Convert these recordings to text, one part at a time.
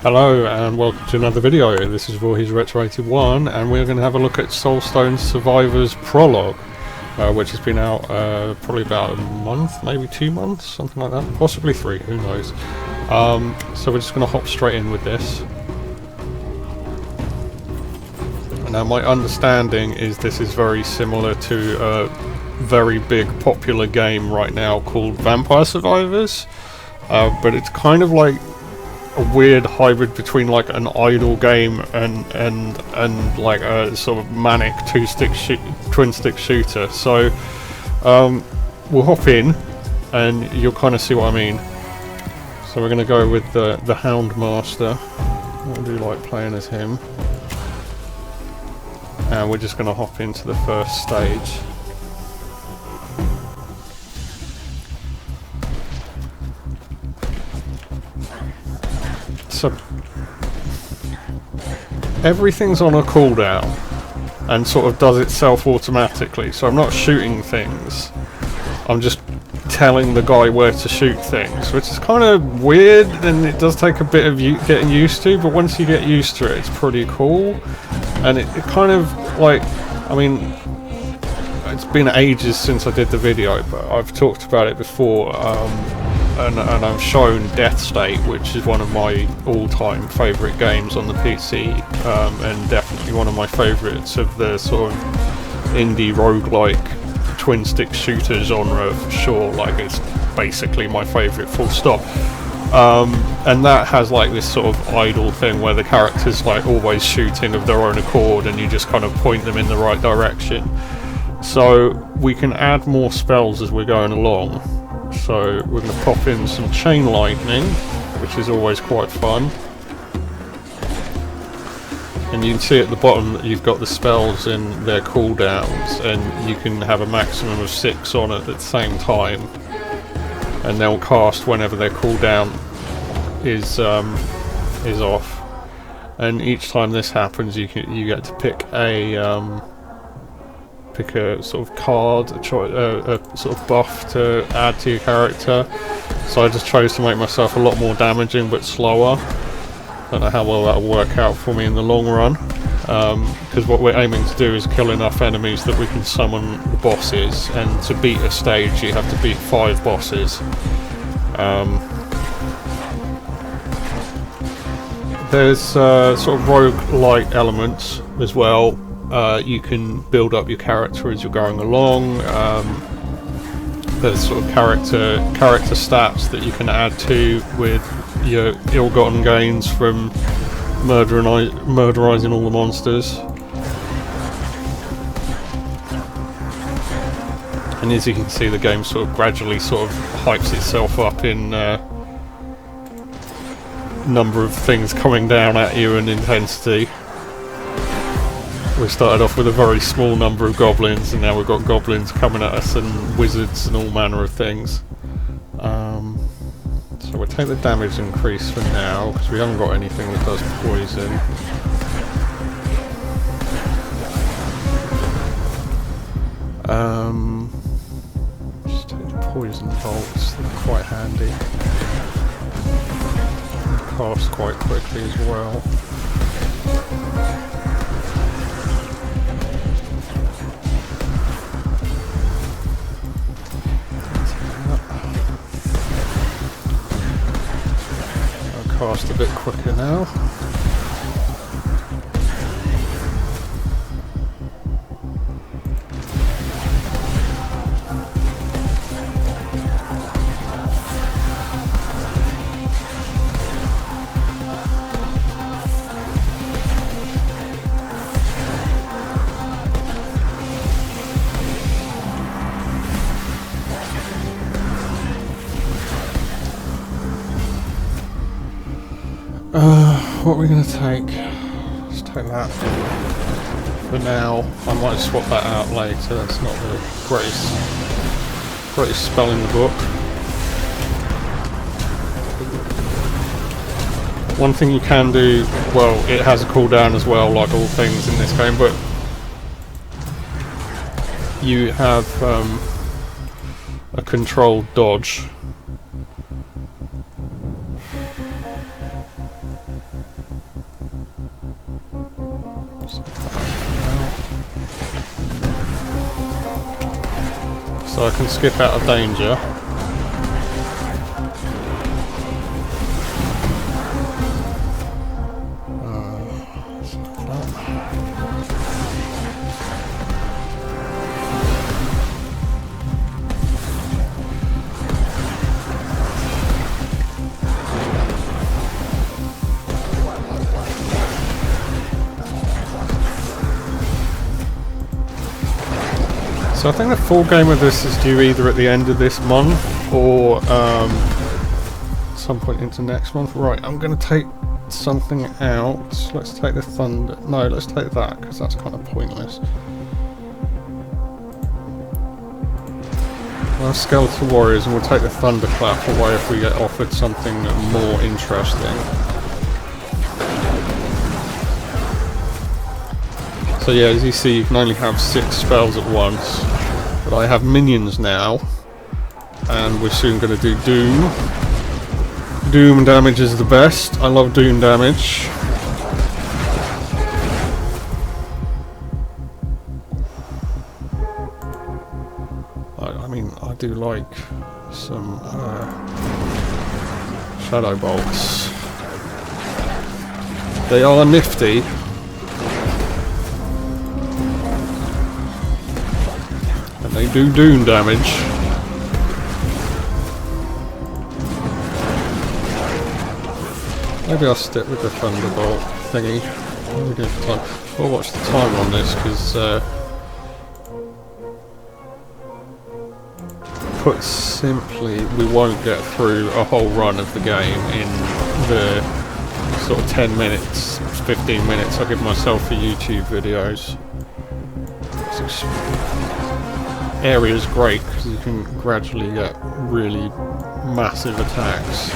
Hello and welcome to another video. This is Voorhees Retro81 and we're going to have a look at Soulstone Survivors Prologue, which has been out probably about a month, maybe 2 months, something like that, possibly 3, who knows. So we're just going to hop straight in with this. Now my understanding is this is very similar to a very big popular game right now called Vampire Survivors, but it's kind of like a weird hybrid between like an idle game and like a sort of manic twin stick shooter. So we'll hop in and you'll kind of see what I mean. So we're going to go with the Hound Master. I do like playing as him, and we're just going to hop into the first stage. So everything's on a cooldown and sort of does itself automatically, so I'm not shooting things, I'm just telling the guy where to shoot things, which is kind of weird and it does take a bit of getting used to, but once you get used to it, it's pretty cool. And it kind of like, I mean, it's been ages since I did the video, but I've talked about it before, and I've shown Death State, which is one of my all-time favourite games on the PC, and definitely one of my favourites of the sort of indie roguelike twin stick shooter genre for sure. Like, it's basically my favourite, full stop. And that has like this sort of idle thing where the character's like always shooting of their own accord and you just kind of point them in the right direction. So we can add more spells as we're going along. So we're going to pop in some Chain Lightning, which is always quite fun. And you can see at the bottom that you've got the spells in their cooldowns, and you can have a maximum of 6 on at the same time. And they'll cast whenever their cooldown is off. And each time this happens, you get to pick a sort of card, a sort of buff to add to your character. So I just chose to make myself a lot more damaging but slower. Don't know how well that'll work out for me in the long run, because what we're aiming to do is kill enough enemies that we can summon the bosses, and to beat a stage you have to beat 5 bosses. There's sort of roguelike elements as well. You can build up your character as you're going along. There's sort of character stats that you can add to with your ill-gotten gains from murderizing all the monsters. And as you can see, the game sort of gradually sort of hypes itself up in number of things coming down at you and intensity. We started off with a very small number of goblins, and now we've got goblins coming at us and wizards and all manner of things. So we'll take the damage increase for now, because we haven't got anything that does poison. Just take the poison bolts, they're quite handy. Cast quite quickly as well. Cast a bit quicker now. What are we going to take? Let's take that for now. I might swap that out later. That's not the greatest spell in the book. One thing you can do, well, it has a cooldown as well, like all things in this game, but you have a controlled dodge. So I can skip out of danger. So I think the full game of this is due either at the end of this month or some point into next month. Right, I'm going to take something out. Let's take the thunder. No, let's take that because that's kind of pointless. Well, skeletal warriors, and we'll take the thunderclap away if we get offered something more interesting. So yeah, as you see, you can only have 6 spells at once, but I have minions now, and we're soon going to do Doom. Doom damage is the best. I love Doom damage. I mean, I do like some shadow bolts. They are nifty. They do Doom damage. Maybe I'll stick with the Thunderbolt thingy. We'll watch the time on this because, put simply, we won't get through a whole run of the game in the sort of 10 minutes, 15 minutes I give myself for YouTube videos. Area's great because you can gradually get really massive attacks.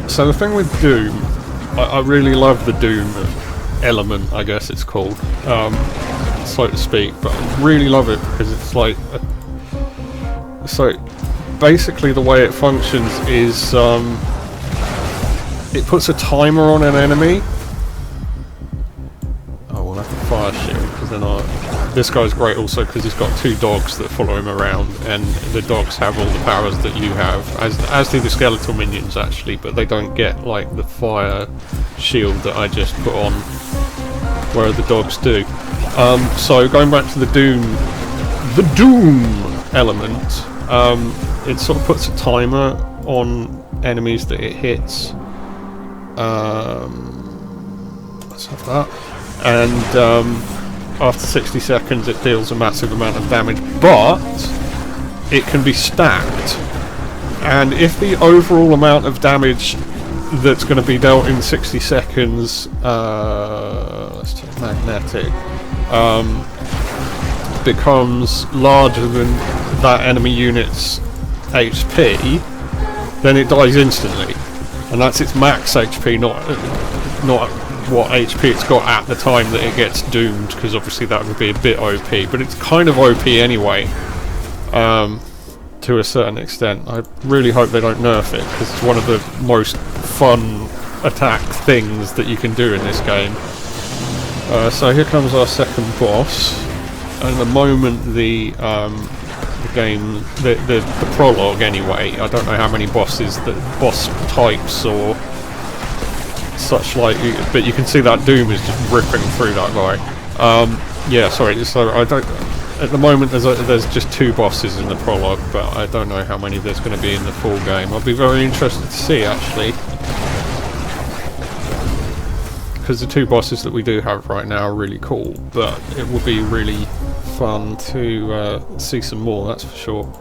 So the thing with Doom, I really love the Doom element, I guess it's called, so to speak, but I really love it because it's like so basically the way it functions is it puts a timer on an enemy. Oh, we'll have to fire shield because then this guy's great also because he's got 2 dogs that follow him around, and the dogs have all the powers that you have, as do the skeletal minions actually, but they don't get like the fire shield that I just put on, where the dogs do. So going back to the Doom element, it sort of puts a timer on enemies that it hits. Let's have that. And after 60 seconds it deals a massive amount of damage, but it can be stacked. And if the overall amount of damage that's going to be dealt in 60 seconds, let's take magnetic, becomes larger than that enemy unit's HP, then it dies instantly. And that's its max HP, not what HP it's got at the time that it gets doomed, because obviously that would be a bit OP, but it's kind of OP anyway, to a certain extent. I really hope they don't nerf it, because it's one of the most fun attack things that you can do in this game. So here comes our second boss, and the moment the game, the prologue anyway, I don't know how many boss types or such like, but you can see that Doom is just ripping through that guy. Yeah, sorry, so I don't, at the moment there's just 2 bosses in the prologue, but I don't know how many there's going to be in the full game. I'll be very interested to see actually, because the 2 bosses that we do have right now are really cool, but it will be really fun to see some more, that's for sure.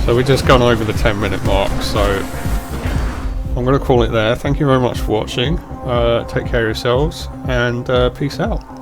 So we've just gone over the 10-minute mark, so I'm going to call it there. Thank you very much for watching. Take care of yourselves, and peace out.